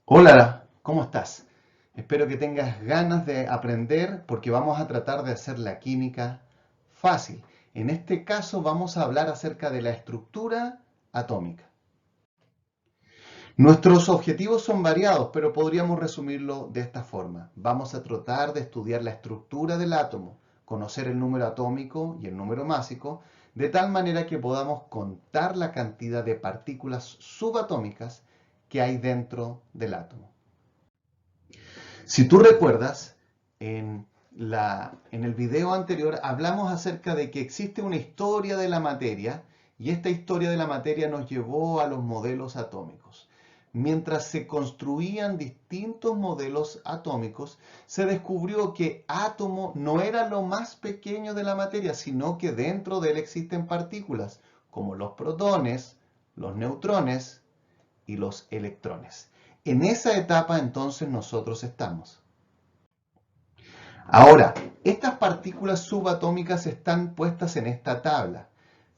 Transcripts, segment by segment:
Hola, ¿cómo estás? Espero que tengas ganas de aprender porque vamos a tratar de hacer la química fácil. En este caso vamos a hablar acerca de la estructura atómica. Nuestros objetivos son variados, pero podríamos resumirlo de esta forma. Vamos a tratar de estudiar la estructura del átomo, conocer el número atómico y el número másico, de tal manera que podamos contar la cantidad de partículas subatómicas que hay dentro del átomo. Si tú recuerdas, en el video anterior hablamos acerca de que existe una historia de la materia y esta historia de la materia nos llevó a los modelos atómicos. Mientras se construían distintos modelos atómicos, se descubrió que átomo no era lo más pequeño de la materia, sino que dentro de él existen partículas como los protones, los neutrones y los electrones. En esa etapa entonces nosotros estamos. Ahora, estas partículas subatómicas están puestas en esta tabla.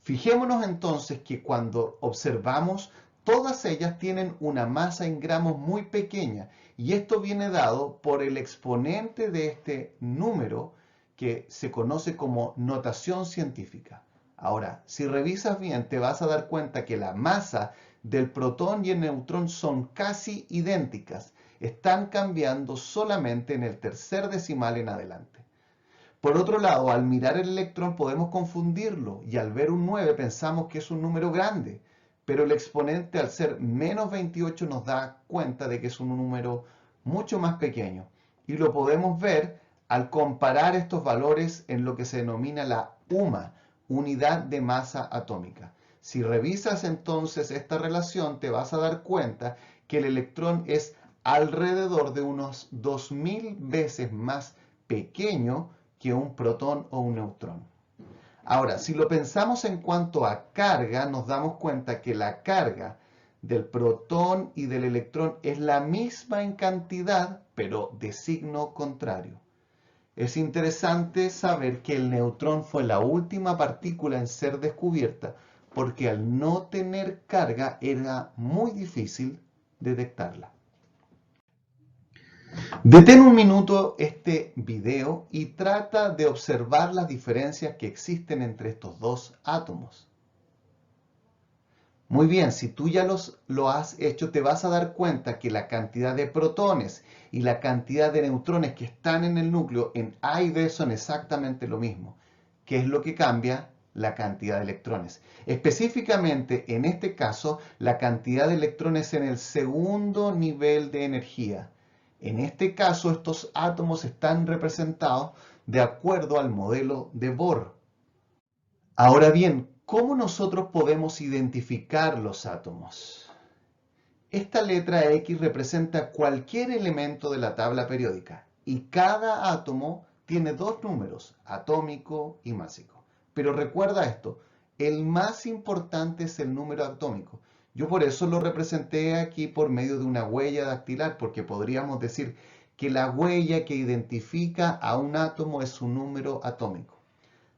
Fijémonos entonces que cuando observamos, todas ellas tienen una masa en gramos muy pequeña y esto viene dado por el exponente de este número que se conoce como notación científica. Ahora, si revisas bien, te vas a dar cuenta que la masa del protón y el neutrón son casi idénticas. Están cambiando solamente en el tercer decimal en adelante. Por otro lado, al mirar el electrón podemos confundirlo y al ver un 9 pensamos que es un número grande, pero el exponente al ser menos 28 nos da cuenta de que es un número mucho más pequeño. Y lo podemos ver al comparar estos valores en lo que se denomina la UMA, unidad de masa atómica. Si revisas entonces esta relación, te vas a dar cuenta que el electrón es alrededor de unos 2000 veces más pequeño que un protón o un neutrón. Ahora, si lo pensamos en cuanto a carga, nos damos cuenta que la carga del protón y del electrón es la misma en cantidad, pero de signo contrario. Es interesante saber que el neutrón fue la última partícula en ser descubierta, porque al no tener carga era muy difícil detectarla. Detén un minuto este video y trata de observar las diferencias que existen entre estos dos átomos. Muy bien, si tú ya lo has hecho, te vas a dar cuenta que la cantidad de protones y la cantidad de neutrones que están en el núcleo en A y B son exactamente lo mismo. ¿Qué es lo que cambia? La cantidad de electrones. Específicamente, en este caso, la cantidad de electrones en el segundo nivel de energía. En este caso, estos átomos están representados de acuerdo al modelo de Bohr. Ahora bien, ¿cómo nosotros podemos identificar los átomos? Esta letra X representa cualquier elemento de la tabla periódica y cada átomo tiene dos números, atómico y másico. Pero recuerda esto, el más importante es el número atómico. Yo por eso lo representé aquí por medio de una huella dactilar, porque podríamos decir que la huella que identifica a un átomo es su número atómico.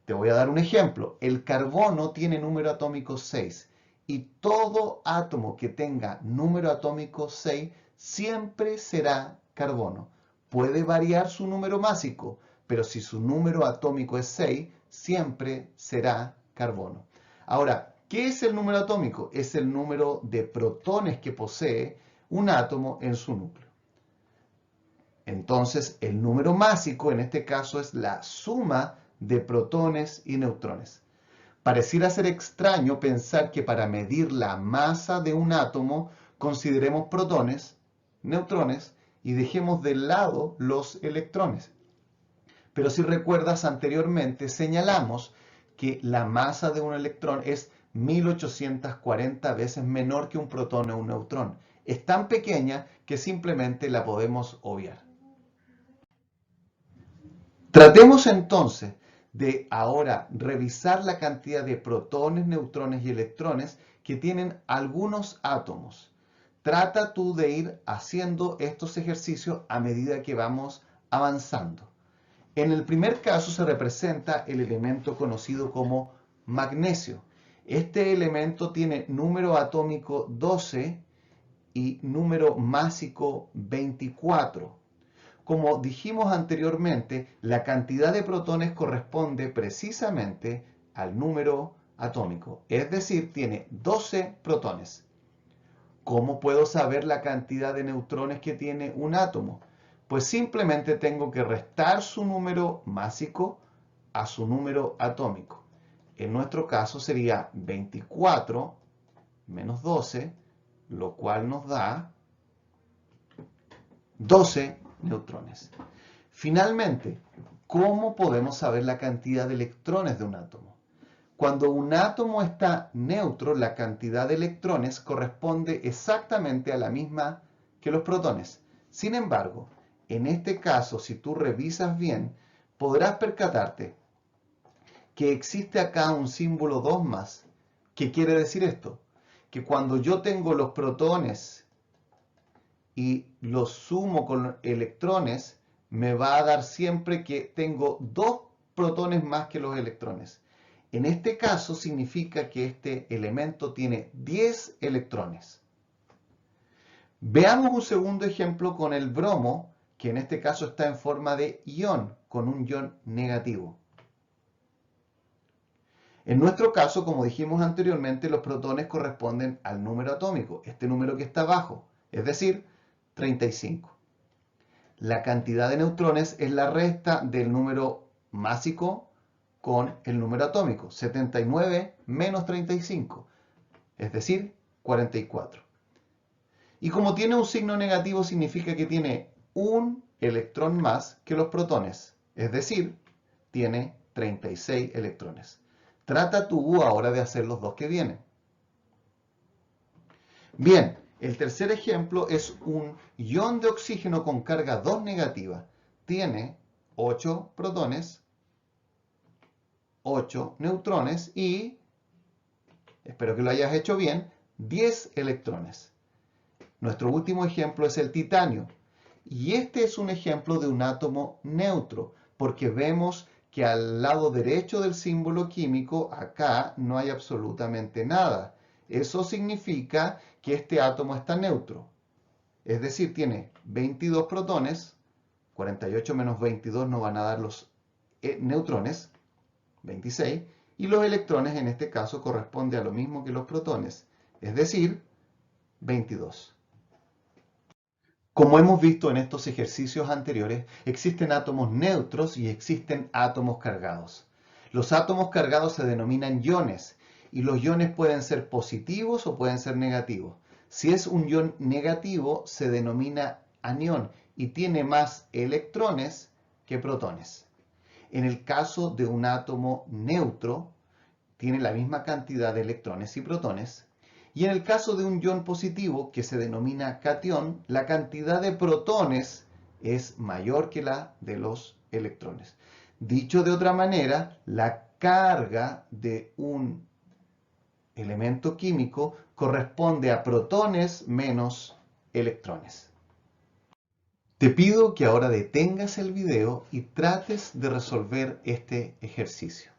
Te voy a dar un ejemplo. El carbono tiene número atómico 6 y todo átomo que tenga número atómico 6 siempre será carbono. Puede variar su número másico, pero si su número atómico es 6, siempre será carbono. Ahora, ¿qué es el número atómico? Es el número de protones que posee un átomo en su núcleo. Entonces, el número másico en este caso es la suma de protones y neutrones. Pareciera ser extraño pensar que para medir la masa de un átomo consideremos protones, neutrones y dejemos de lado los electrones. Pero si recuerdas anteriormente señalamos que la masa de un electrón es 1840 veces menor que un protón o un neutrón. Es tan pequeña que simplemente la podemos obviar. Tratemos entonces de ahora revisar la cantidad de protones, neutrones y electrones que tienen algunos átomos. Trata tú de ir haciendo estos ejercicios a medida que vamos avanzando. En el primer caso se representa el elemento conocido como magnesio. Este elemento tiene número atómico 12 y número másico 24. Como dijimos anteriormente, la cantidad de protones corresponde precisamente al número atómico, es decir, tiene 12 protones. ¿Cómo puedo saber la cantidad de neutrones que tiene un átomo? Pues simplemente tengo que restar su número másico a su número atómico. En nuestro caso sería 24 menos 12, lo cual nos da 12 neutrones. Finalmente, ¿cómo podemos saber la cantidad de electrones de un átomo? Cuando un átomo está neutro, la cantidad de electrones corresponde exactamente a la misma que los protones. Sin embargo, en este caso, si tú revisas bien, podrás percatarte que existe acá un símbolo 2 más. ¿Qué quiere decir esto? Que cuando yo tengo los protones y los sumo con electrones, me va a dar siempre que tengo 2 protones más que los electrones. En este caso significa que este elemento tiene 10 electrones. Veamos un segundo ejemplo con el bromo, que en este caso está en forma de ion, con un ion negativo. En nuestro caso, como dijimos anteriormente, los protones corresponden al número atómico, este número que está abajo, es decir, 35. La cantidad de neutrones es la resta del número másico con el número atómico, 79 menos 35, es decir, 44. Y como tiene un signo negativo, significa que tiene un electrón más que los protones, es decir, tiene 36 electrones. Trata tú ahora de hacer los dos que vienen. Bien, el tercer ejemplo es un ion de oxígeno con carga 2 negativa. Tiene 8 protones, 8 neutrones y, espero que lo hayas hecho bien, 10 electrones. Nuestro último ejemplo es el titanio. Y este es un ejemplo de un átomo neutro, porque vemos que al lado derecho del símbolo químico, acá no hay absolutamente nada. Eso significa que este átomo está neutro. Es decir, tiene 22 protones, 48 menos 22 nos van a dar los neutrones, 26, y los electrones en este caso corresponde a lo mismo que los protones, es decir, 22. Como hemos visto en estos ejercicios anteriores, existen átomos neutros y existen átomos cargados. Los átomos cargados se denominan iones y los iones pueden ser positivos o pueden ser negativos. Si es un ion negativo, se denomina anión y tiene más electrones que protones. En el caso de un átomo neutro, tiene la misma cantidad de electrones y protones. Y en el caso de un ion positivo, que se denomina catión, la cantidad de protones es mayor que la de los electrones. Dicho de otra manera, la carga de un elemento químico corresponde a protones menos electrones. Te pido que ahora detengas el video y trates de resolver este ejercicio.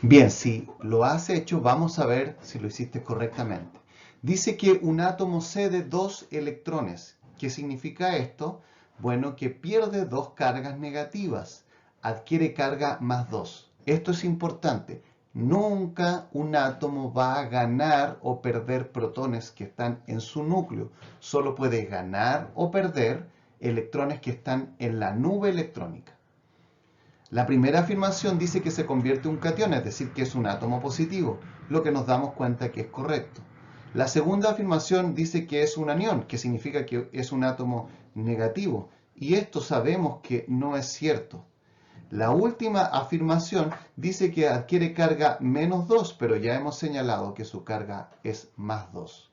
Bien, si lo has hecho, vamos a ver si lo hiciste correctamente. Dice que un átomo cede 2 electrones. ¿Qué significa esto? Bueno, que pierde 2 cargas negativas, adquiere carga más 2. Esto es importante. Nunca un átomo va a ganar o perder protones que están en su núcleo. Solo puede ganar o perder electrones que están en la nube electrónica. La primera afirmación dice que se convierte en un catión, es decir, que es un átomo positivo, lo que nos damos cuenta que es correcto. La segunda afirmación dice que es un anión, que significa que es un átomo negativo, y esto sabemos que no es cierto. La última afirmación dice que adquiere carga menos 2, pero ya hemos señalado que su carga es más 2.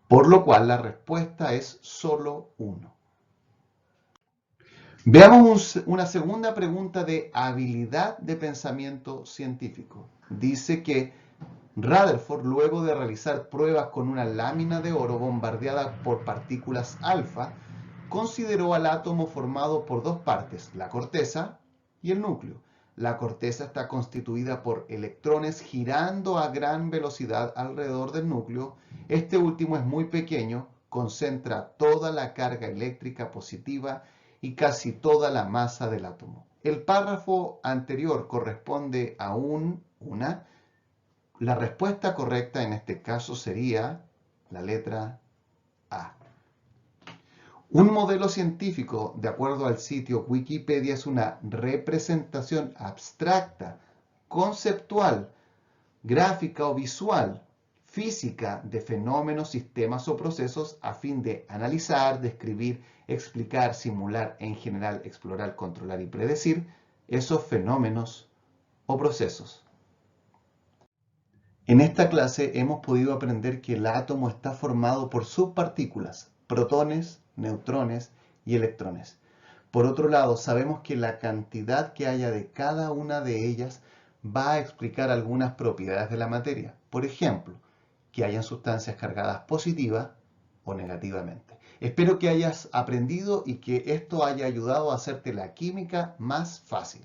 Por lo cual la respuesta es solo 1. Veamos una segunda pregunta de habilidad de pensamiento científico. Dice que Rutherford, luego de realizar pruebas con una lámina de oro bombardeada por partículas alfa, consideró al átomo formado por dos partes, la corteza y el núcleo. La corteza está constituida por electrones girando a gran velocidad alrededor del núcleo. Este último es muy pequeño, concentra toda la carga eléctrica positiva y casi toda la masa del átomo. El párrafo anterior corresponde a una. La respuesta correcta en este caso sería la letra A. Un modelo científico, de acuerdo al sitio Wikipedia, es una representación abstracta, conceptual, gráfica o visual, física de fenómenos, sistemas o procesos a fin de analizar, describir, explicar, simular, en general explorar, controlar y predecir esos fenómenos o procesos. En esta clase hemos podido aprender que el átomo está formado por subpartículas, protones, neutrones y electrones. Por otro lado, sabemos que la cantidad que haya de cada una de ellas va a explicar algunas propiedades de la materia. Por ejemplo, que hayan sustancias cargadas positiva o negativamente. Espero que hayas aprendido y que esto haya ayudado a hacerte la química más fácil.